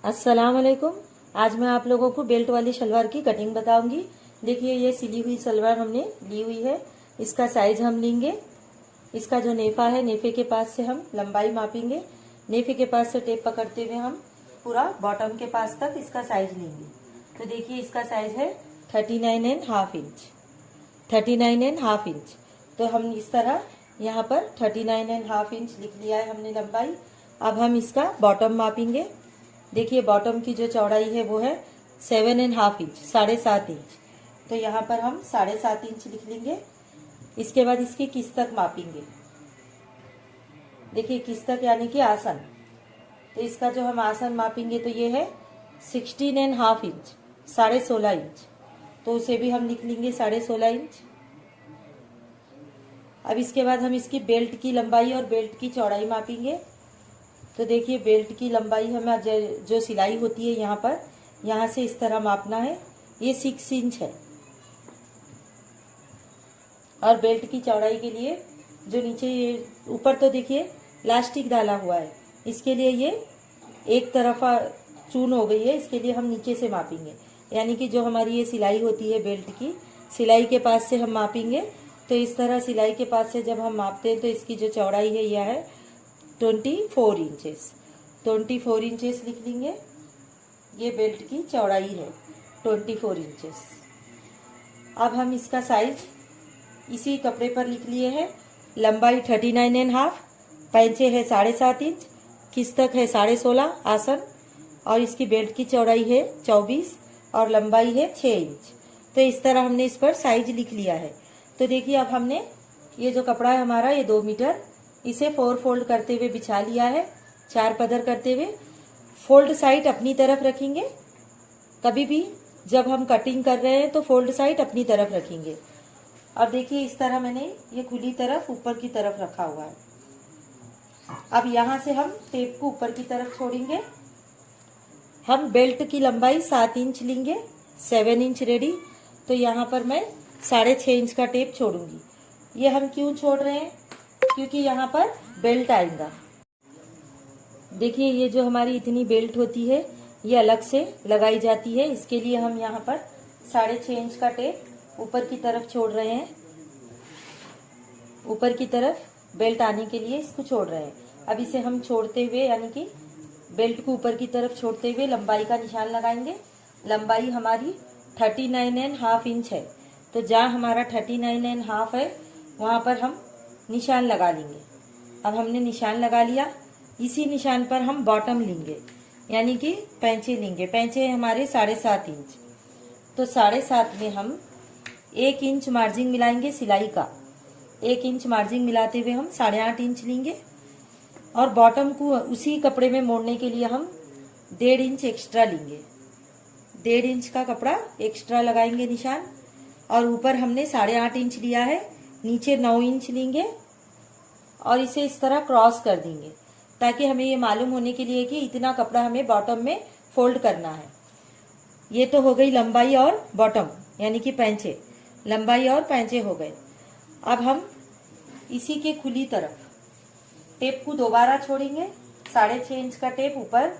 अस्सलाम वालेकुम। आज मैं आप लोगों को बेल्ट वाली शलवार की कटिंग बताऊंगी। देखिए ये सिली हुई सलवार हमने ली हुई है। इसका साइज हम लेंगे। इसका जो नेफा है, नेफे के पास से हम लंबाई मापेंगे। नेफे के पास से टेप पकड़ते हुए हम पूरा बॉटम के पास तक इसका साइज लेंगे। तो देखिए इसका साइज है 39.5 इंच। 39.5 इंच। तो हम इस तरह यहाँ पर 39.5 इंच लिख लिया है हमने लंबाई। अब हम इसका बॉटम मापेंगे। देखिए बॉटम की जो चौड़ाई है वो है 7.5 इंच, 7.5 इंच। तो यहाँ पर हम 7.5 इंच लिख लेंगे। इसके बाद इसकी किस तक मापेंगे। देखिए किस तक यानी कि आसन। तो इसका जो हम आसन मापेंगे तो ये है 16.5 इंच, 16.5 इंच। तो उसे भी हम लिख लेंगे 16.5 इंच। अब इसके बाद हम इसकी बेल्ट की लंबाई और बेल्ट की चौड़ाई मापेंगे। तो देखिए बेल्ट की लंबाई हमें जो सिलाई होती है यहाँ पर, यहाँ से इस तरह मापना है। ये 6 इंच है। और बेल्ट की चौड़ाई के लिए जो नीचे ये ऊपर तो देखिए इलास्टिक डाला हुआ है, इसके लिए ये एक तरफा चून हो गई है। इसके लिए हम नीचे से मापेंगे, यानी कि जो हमारी ये सिलाई होती है बेल्ट की, सिलाई के पास से हम मापेंगे। तो इस तरह सिलाई के पास से जब हम मापते हैं तो इसकी जो चौड़ाई है यह है 24 इंचेस। 24 इंचेस लिख लेंगे। ये बेल्ट की चौड़ाई है 24 इंचेस। अब हम इसका साइज इसी कपड़े पर लिख लिए हैं। लंबाई 39.5, पैंचे है 7.5 इंच, किस्तक है 16.5 आसन, और इसकी बेल्ट की चौड़ाई है 24 और लंबाई है 6 इंच। तो इस तरह हमने इस पर साइज लिख लिया है। तो देखिए अब हमने ये जो कपड़ा है हमारा, ये 2 मीटर, इसे 4 फोल्ड करते हुए बिछा लिया है। 4 पदर करते हुए फोल्ड साइड अपनी तरफ रखेंगे। कभी भी जब हम कटिंग कर रहे हैं तो फोल्ड साइड अपनी तरफ रखेंगे। अब देखिए इस तरह मैंने ये खुली तरफ ऊपर की तरफ रखा हुआ है। अब यहाँ से हम टेप को ऊपर की तरफ छोड़ेंगे। हम बेल्ट की लंबाई 7 इंच लेंगे, 7 इंच रेडी। तो यहाँ पर मैं 6.5 इंच का टेप छोड़ूंगी। ये हम क्यों छोड़ रहे हैं, क्योंकि यहाँ पर बेल्ट आएगा। देखिए ये जो हमारी इतनी बेल्ट होती है ये अलग से लगाई जाती है। इसके लिए हम यहाँ पर 6.5 इंच का टेप ऊपर की तरफ छोड़ रहे हैं। ऊपर की तरफ बेल्ट आने के लिए इसको छोड़ रहे हैं। अब इसे हम छोड़ते हुए, यानी कि बेल्ट को ऊपर की तरफ छोड़ते हुए लंबाई का निशान लगाएंगे। लंबाई हमारी 39.5 इंच है। तो जहाँ हमारा 39.5 है वहाँ पर हम निशान लगा लेंगे। अब हमने निशान लगा लिया। इसी निशान पर हम बॉटम लेंगे, यानी कि पैंचे लेंगे। पैंचे हमारे 7.5 इंच। तो 7.5 में हम 1 इंच मार्जिन मिलाएंगे सिलाई का। 1 इंच मार्जिन मिलाते हुए हम 8.5 इंच लेंगे। और बॉटम को उसी कपड़े में मोड़ने के लिए हम 1.5 इंच एक्स्ट्रा लेंगे। 1.5 इंच का कपड़ा एक्स्ट्रा लगाएंगे निशान। और ऊपर हमने 8.5 इंच लिया है, नीचे 9 इंच लेंगे और इसे इस तरह क्रॉस कर देंगे, ताकि हमें ये मालूम होने के लिए कि इतना कपड़ा हमें बॉटम में फोल्ड करना है। ये तो हो गई लंबाई और बॉटम, यानी कि पैंचे। लंबाई और पैंचे हो गए। अब हम इसी के खुली तरफ टेप को दोबारा छोड़ेंगे। 6.5 इंच का टेप ऊपर।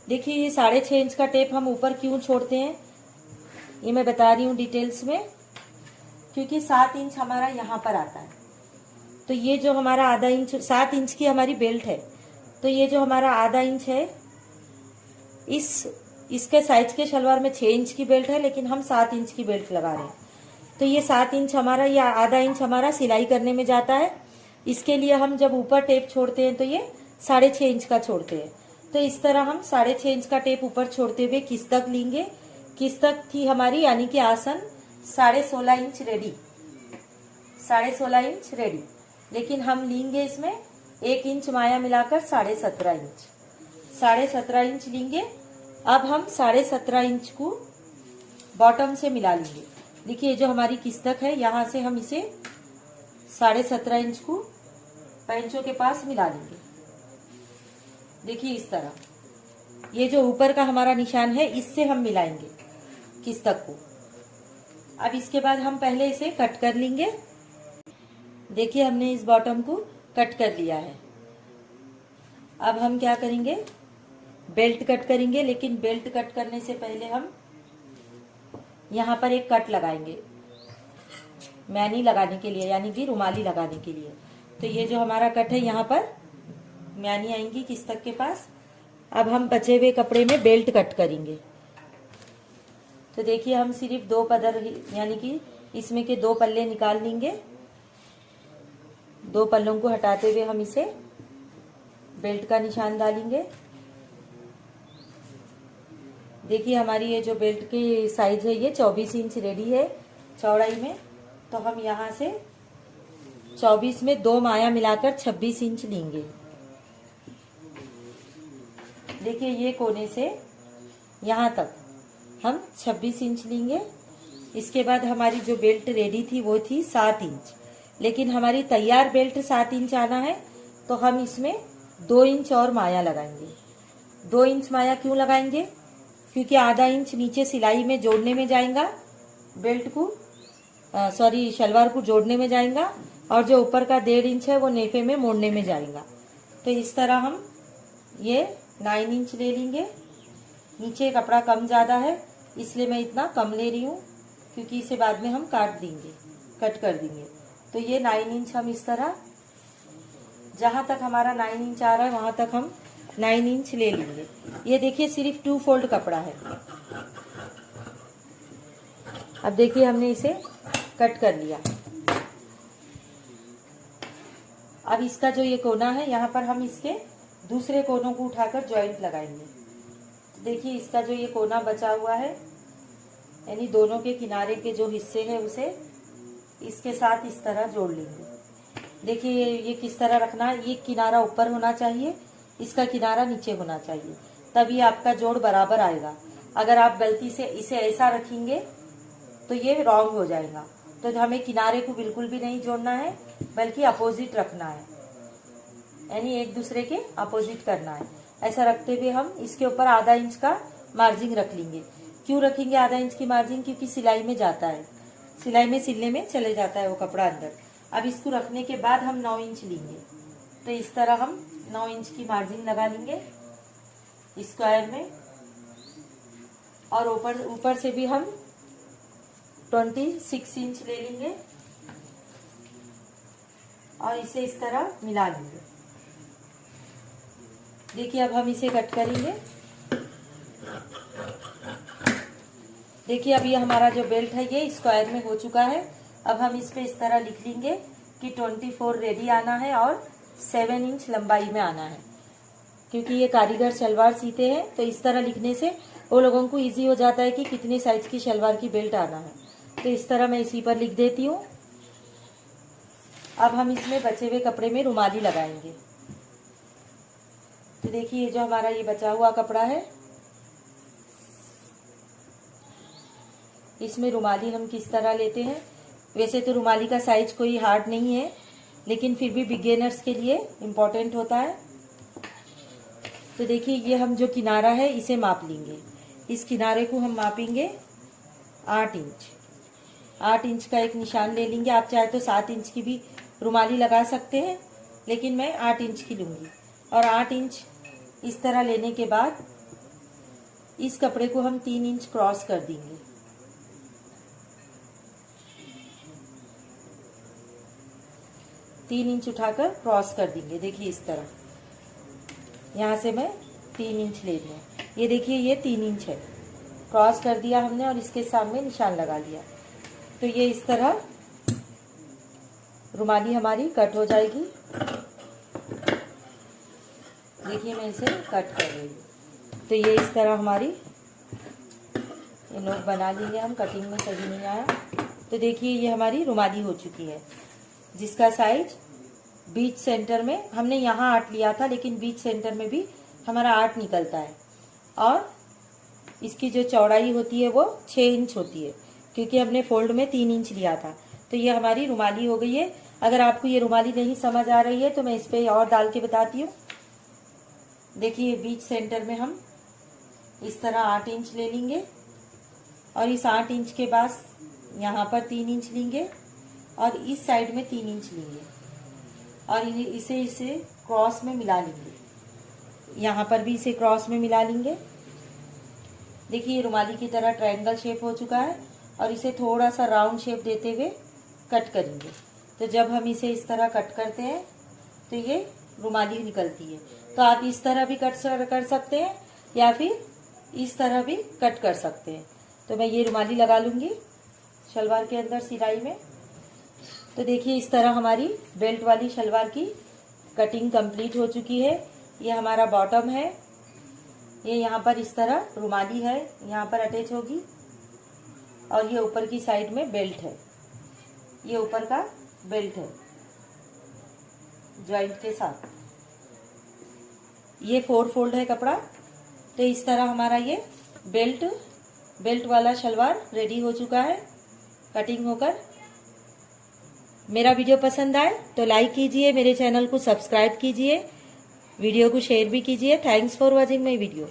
देखिए ये 6.5 इंच का टेप हम ऊपर क्यों छोड़ते हैं ये मैं बता रही हूँ डिटेल्स में। क्योंकि 7 इंच हमारा यहाँ पर आता है। तो ये जो हमारा आधा इंच, 7 इंच की हमारी बेल्ट है, तो ये जो हमारा आधा इंच है, इसके साइज के शलवार में 6 इंच की बेल्ट है, लेकिन हम 7 इंच की बेल्ट लगा रहे हैं। तो ये 7 इंच हमारा, या आधा इंच हमारा सिलाई करने में जाता है। इसके लिए हम जब ऊपर टेप छोड़ते हैं तो ये 6.5 इंच का छोड़ते हैं। तो इस तरह हम 6.5 इंच का टेप ऊपर छोड़ते हुए किस्तक लेंगे। किस्तक थी हमारी, यानी कि आसन 16.5 इंच रेडी। 16.5 inch ready. लेकिन हम लेंगे इसमें 1 इंच माया मिलाकर 17.5 इंच। 17.5 इंच लेंगे। अब हम 17.5 इंच को बॉटम से मिला लेंगे। देखिए जो हमारी किस्तक है, यहाँ से हम इसे 17.5 इंच को पैंचों के पास मिला लेंगे। देखिए इस तरह ये जो ऊपर का हमारा निशान है, इससे हम मिलाएंगे किस्तक को। अब इसके बाद हम पहले इसे कट कर लेंगे। देखिए हमने इस बॉटम को कट कर लिया है। अब हम क्या करेंगे, बेल्ट कट करेंगे, लेकिन बेल्ट कट करने से पहले हम यहाँ पर एक कट लगाएंगे मैनी लगाने के लिए, यानी कि रुमाली लगाने के लिए। तो ये जो हमारा कट है, यहाँ पर मैनी आएंगी किस तक के पास। अब हम बचे हुए कपड़े में बेल्ट कट करेंगे। तो देखिए हम सिर्फ 2 पदर यानी कि इसमें के 2 पल्ले निकाल लेंगे। 2 पल्लों को हटाते हुए हम इसे बेल्ट का निशान डालेंगे। देखिए हमारी ये जो बेल्ट की साइज है ये 24 इंच रेडी है चौड़ाई में। तो हम यहाँ से 24 में 2 माया मिलाकर 26 इंच लेंगे। देखिए ये कोने से यहाँ तक हम 26 इंच लेंगे। इसके बाद हमारी जो बेल्ट रेडी थी वो थी 7 इंच, लेकिन हमारी तैयार बेल्ट 7 इंच आना है, तो हम इसमें 2 इंच और माया लगाएंगे। 2 इंच माया क्यों लगाएंगे? क्योंकि आधा इंच नीचे सिलाई में जोड़ने में जाएगा, बेल्ट को शलवार को जोड़ने में जाएगा, और जो ऊपर का 1.5 इंच है वो नेफे में मोड़ने में जाएगा। तो इस तरह हम ये 9 इंच ले लेंगे। नीचे कपड़ा कम ज़्यादा है इसलिए मैं इतना कम ले रही हूँ, क्योंकि इसे बाद में हम कट कर देंगे। तो ये 9 इंच हम इस तरह, जहाँ तक हमारा 9 इंच आ रहा है वहाँ तक हम 9 इंच ले लेंगे। ये देखिए सिर्फ 2 फोल्ड कपड़ा है। अब देखिए हमने इसे कट कर लिया। अब इसका जो ये कोना है, यहाँ पर हम इसके दूसरे कोनों को उठाकर जॉइंट लगाएंगे। देखिए इसका जो ये कोना बचा हुआ है, यानी दोनों के किनारे के जो हिस्से हैं उसे इसके साथ इस तरह जोड़ लेंगे। देखिए ये किस तरह रखना है, ये किनारा ऊपर होना चाहिए, इसका किनारा नीचे होना चाहिए, तभी आपका जोड़ बराबर आएगा। अगर आप गलती से इसे ऐसा रखेंगे तो ये रॉन्ग हो जाएगा। तो हमें किनारे को बिल्कुल भी नहीं जोड़ना है, बल्कि अपोजिट रखना है, यानी एक दूसरे के अपोजिट करना है। ऐसा रखते हुए हम इसके ऊपर आधा इंच का मार्जिन रख लेंगे। क्यों रखेंगे आधा इंच की मार्जिन? क्योंकि सिलाई में जाता है, सिलाई में सिलने में चले जाता है वो कपड़ा अंदर। अब इसको रखने के बाद हम 9 इंच लेंगे। तो इस तरह हम 9 इंच की मार्जिन लगा लेंगे स्क्वायर में, और ऊपर से भी हम 26 इंच ले लेंगे और इसे इस तरह मिला लेंगे। देखिए अब हम इसे कट करेंगे। देखिए अब ये हमारा जो बेल्ट है ये स्क्वायर में हो चुका है। अब हम इस पे इस तरह लिख लेंगे कि 24 रेडी आना है और 7 इंच लंबाई में आना है। क्योंकि ये कारीगर शलवार सीते हैं तो इस तरह लिखने से वो लोगों को इजी हो जाता है कि कितने साइज की शलवार की बेल्ट आना है। तो इस तरह मैं इसी पर लिख देती हूँ। अब हम इसमें बचे हुए कपड़े में रुमाली लगाएंगे। तो देखिए जो हमारा ये बचा हुआ कपड़ा है, इसमें रुमाली हम किस तरह लेते हैं। वैसे तो रुमाली का साइज कोई हार्ड नहीं है, लेकिन फिर भी बिगिनर्स के लिए इम्पोर्टेंट होता है। तो देखिए ये हम जो किनारा है इसे माप लेंगे। इस किनारे को हम मापेंगे 8 इंच। 8 इंच का एक निशान ले लेंगे। आप चाहे तो 7 इंच की भी रुमाली लगा सकते हैं, लेकिन मैं 8 इंच की लूँगी। और 8 इंच इस तरह लेने के बाद इस कपड़े को हम 3 इंच क्रॉस कर देंगे। तीन इंच उठाकर क्रॉस कर देंगे। देखिए इस तरह, यहाँ से मैं 3 इंच ले रही हूँ। ये देखिए ये 3 इंच है, क्रॉस कर दिया हमने और इसके सामने निशान लगा लिया। तो ये इस तरह रुमाली हमारी कट हो जाएगी। देखिए मैं इसे कट कर रही हूँ। तो ये इस तरह हमारी ये नोक बना लेंगे हम। कटिंग में सही नहीं आया। तो देखिए ये हमारी रुमाली हो चुकी है, जिसका साइज बीच सेंटर में हमने यहाँ 8 लिया था, लेकिन बीच सेंटर में भी हमारा 8 निकलता है। और इसकी जो चौड़ाई होती है वो 6 इंच होती है, क्योंकि हमने फोल्ड में 3 इंच लिया था। तो ये हमारी रुमाली हो गई है। अगर आपको ये रुमाली नहीं समझ आ रही है तो मैं इस पर और डाल के बताती हूँ। देखिए बीच सेंटर में हम इस तरह 8 इंच ले लेंगे और इस 8 इंच के बाद यहाँ पर 3 इंच लेंगे और इस साइड में 3 इंच लेंगे और इसे क्रॉस में मिला लेंगे। यहाँ पर भी इसे क्रॉस में मिला लेंगे। देखिए रुमाली की तरह ट्रायंगल शेप हो चुका है और इसे थोड़ा सा राउंड शेप देते हुए कट करेंगे। तो जब हम इसे इस तरह कट करते हैं तो ये रुमाली निकलती है। तो आप इस तरह भी कट कर सकते हैं या फिर इस तरह भी कट कर सकते हैं। तो मैं ये रुमाली लगा लूँगी शलवार के अंदर सिलाई में। तो देखिए इस तरह हमारी बेल्ट वाली शलवार की कटिंग कंप्लीट हो चुकी है। ये हमारा बॉटम है, ये यहाँ पर इस तरह रुमाली है, यहाँ पर अटैच होगी और ये ऊपर की साइड में बेल्ट है। ये ऊपर का बेल्ट है जॉइंट के साथ। ये 4 फोल्ड है कपड़ा। तो इस तरह हमारा ये बेल्ट वाला शलवार रेडी हो चुका है कटिंग होकर। मेरा वीडियो पसंद आए तो लाइक कीजिए, मेरे चैनल को सब्सक्राइब कीजिए, वीडियो को शेयर भी कीजिए। Thanks for watching my video.